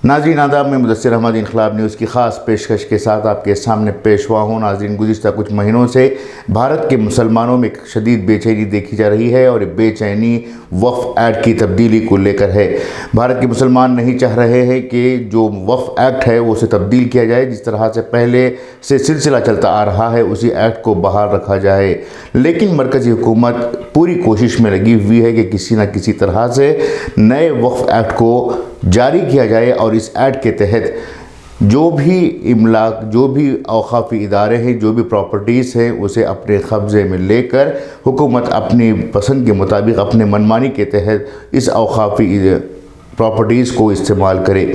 ناظرین آداب، میں مدثر احمد انقلاب نیوز کی خاص پیشکش کے ساتھ آپ کے سامنے پیش ہوا ہوں۔ ناظرین، گزشتہ کچھ مہینوں سے بھارت کے مسلمانوں میں ایک شدید بے چینی دیکھی جا رہی ہے، اور یہ بے چینی وقف ایکٹ کی تبدیلی کو لے کر ہے۔ بھارت کے مسلمان نہیں چاہ رہے ہیں کہ جو وقف ایکٹ ہے وہ اسے تبدیل کیا جائے، جس طرح سے پہلے سے سلسلہ چلتا آ رہا ہے اسی ایکٹ کو بحال رکھا جائے، لیکن مرکزی حکومت پوری کوشش میں لگی ہوئی ہے کہ کسی نہ کسی طرح سے نئے وقف ایکٹ کو جاری کیا جائے، اور اس ایکٹ کے تحت جو بھی املاک، جو بھی اوقافی ادارے ہیں، جو بھی پراپرٹیز ہیں، اسے اپنے قبضے میں لے کر حکومت اپنی پسند کے مطابق اپنے منمانی کے تحت اس اوقافی پراپرٹیز کو استعمال کرے۔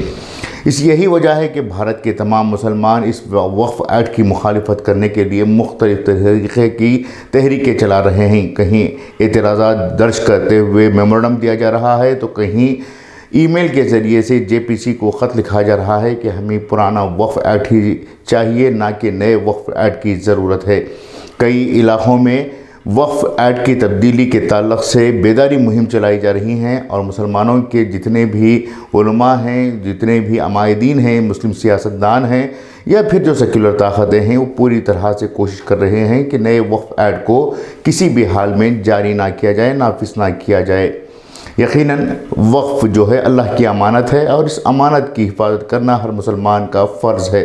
یہی وجہ ہے کہ بھارت کے تمام مسلمان اس وقف ایکٹ کی مخالفت کرنے کے لیے مختلف طریقے کی تحریکیں چلا رہے ہیں۔ کہیں اعتراضات درج کرتے ہوئے میمورنڈم دیا جا رہا ہے، تو کہیں ای میل کے ذریعے سے JPC کو خط لکھا جا رہا ہے کہ ہمیں پرانا وقف ایکٹ ہی چاہیے، نہ کہ نئے وقف ایکٹ کی ضرورت ہے۔ کئی علاقوں میں وقف ایکٹ کی تبدیلی کے تعلق سے بیداری مہم چلائی جا رہی ہیں، اور مسلمانوں کے جتنے بھی علماء ہیں، جتنے بھی عمائدین ہیں، مسلم سیاستدان ہیں، یا پھر جو سیکولر طاقتیں ہیں، وہ پوری طرح سے کوشش کر رہے ہیں کہ نئے وقف ایکٹ کو کسی بھی حال میں جاری نہ کیا جائے، نافذ نہ کیا جائے۔ یقیناً وقف جو ہے اللہ کی امانت ہے، اور اس امانت کی حفاظت کرنا ہر مسلمان کا فرض ہے۔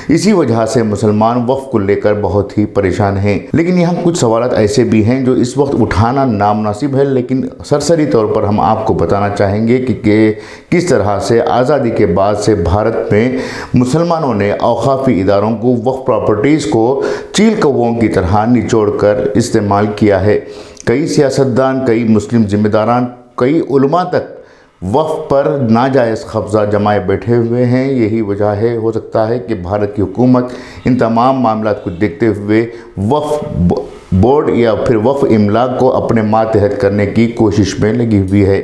اسی وجہ سے مسلمان وقف کو لے کر بہت ہی پریشان ہیں، لیکن یہاں کچھ سوالات ایسے بھی ہیں جو اس وقت اٹھانا نامناسب ہے، لیکن سرسری طور پر ہم آپ کو بتانا چاہیں گے کہ کس طرح سے آزادی کے بعد سے بھارت میں مسلمانوں نے اوقافی اداروں کو، وقف پراپرٹیز کو چیل کووں کی طرح نچوڑ کر استعمال کیا ہے۔ کئی سیاستدان، کئی مسلم ذمہ داران، کئی علماء تک وقف پر ناجائز قبضہ جمائے بیٹھے ہوئے ہیں۔ یہی وجہ ہے، ہو سکتا ہے کہ بھارت کی حکومت ان تمام معاملات کو دیکھتے ہوئے وقف بورڈ یا پھر وقف املاک کو اپنے ماتحت کرنے کی کوشش میں لگی ہوئی ہے۔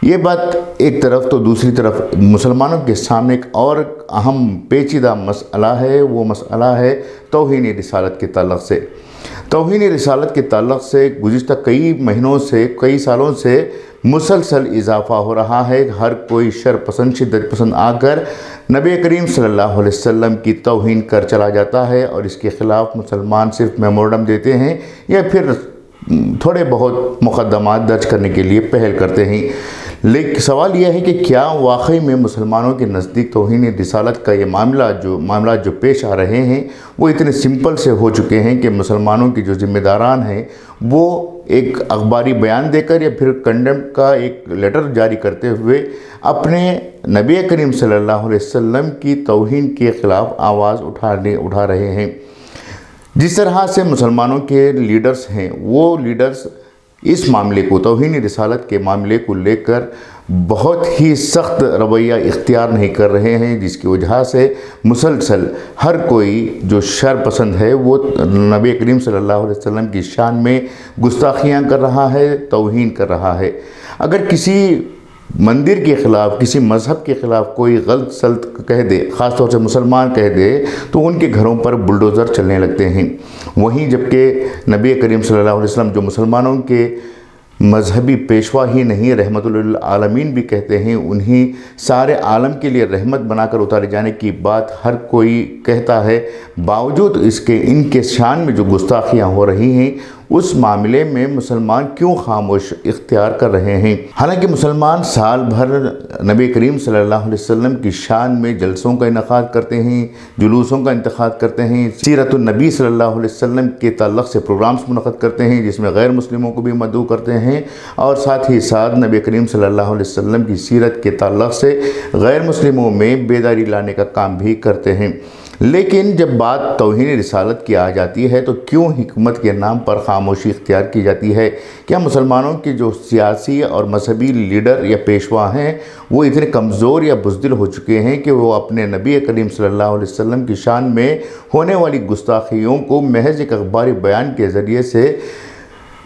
یہ بات ایک طرف، تو دوسری طرف مسلمانوں کے سامنے ایک اور اہم پیچیدہ مسئلہ ہے، وہ مسئلہ ہے توہین رسالت کے تعلق سے۔ توہین رسالت کے تعلق سے گزشتہ کئی مہینوں سے، کئی سالوں سے مسلسل اضافہ ہو رہا ہے۔ ہر کوئی شر پسند، شدت پسند آ کر نبی کریم صلی اللہ علیہ وسلم کی توہین کر چلا جاتا ہے، اور اس کے خلاف مسلمان صرف میمورنڈم دیتے ہیں یا پھر تھوڑے بہت مقدمات درج کرنے کے لیے پہل کرتے ہیں۔ لیکن سوال یہ ہے کہ کیا واقعی میں مسلمانوں کے نزدیک توہین رسالت کا یہ معاملات جو پیش آ رہے ہیں وہ اتنے سمپل سے ہو چکے ہیں کہ مسلمانوں کی جو ذمہ داران ہیں وہ ایک اخباری بیان دے کر یا پھر کنڈیم کا ایک لیٹر جاری کرتے ہوئے اپنے نبی کریم صلی اللہ علیہ وسلم کی توہین کے خلاف آواز اٹھا رہے ہیں؟ جس طرح سے مسلمانوں کے لیڈرز ہیں، وہ لیڈرز اس معاملے کو، توہین رسالت کے معاملے کو لے کر بہت ہی سخت رویہ اختیار نہیں کر رہے ہیں، جس کی وجہ سے مسلسل ہر کوئی جو شر پسند ہے وہ نبی کریم صلی اللہ علیہ وسلم کی شان میں گستاخیاں کر رہا ہے، توہین کر رہا ہے۔ اگر کسی مندر کے خلاف، کسی مذہب کے خلاف کوئی غلط سلط کہہ دے، خاص طور سے مسلمان کہہ دے، تو ان کے گھروں پر بلڈوزر چلنے لگتے ہیں۔ وہیں جبکہ نبی کریم صلی اللہ علیہ وسلم جو مسلمانوں کے مذہبی پیشوا ہی نہیں، رحمت للعالمین بھی کہتے ہیں، انہیں سارے عالم کے لیے رحمت بنا کر اتارے جانے کی بات ہر کوئی کہتا ہے، باوجود اس کے ان کے شان میں جو گستاخیاں ہو رہی ہیں اس معاملے میں مسلمان کیوں خاموش اختیار کر رہے ہیں؟ حالانکہ مسلمان سال بھر نبی کریم صلی اللہ علیہ وسلم کی شان میں جلسوں کا انعقاد کرتے ہیں، جلوسوں کا انتخاب کرتے ہیں، سیرت النبی صلی اللہ علیہ وسلم کے تعلق سے پروگرامز منعقد کرتے ہیں جس میں غیر مسلموں کو بھی مدعو کرتے ہیں، اور ساتھ ہی ساتھ نبی کریم صلی اللہ علیہ وسلم کی سیرت کے تعلق سے غیر مسلموں میں بیداری لانے کا کام بھی کرتے ہیں۔ لیکن جب بات توہین رسالت کی آ جاتی ہے تو کیوں حکومت کے نام پر خاموشی اختیار کی جاتی ہے؟ کیا مسلمانوں کے جو سیاسی اور مذہبی لیڈر یا پیشوا ہیں وہ اتنے کمزور یا بزدل ہو چکے ہیں کہ وہ اپنے نبی کریم صلی اللہ علیہ وسلم کی شان میں ہونے والی گستاخیوں کو محض ایک اخباری بیان کے ذریعے سے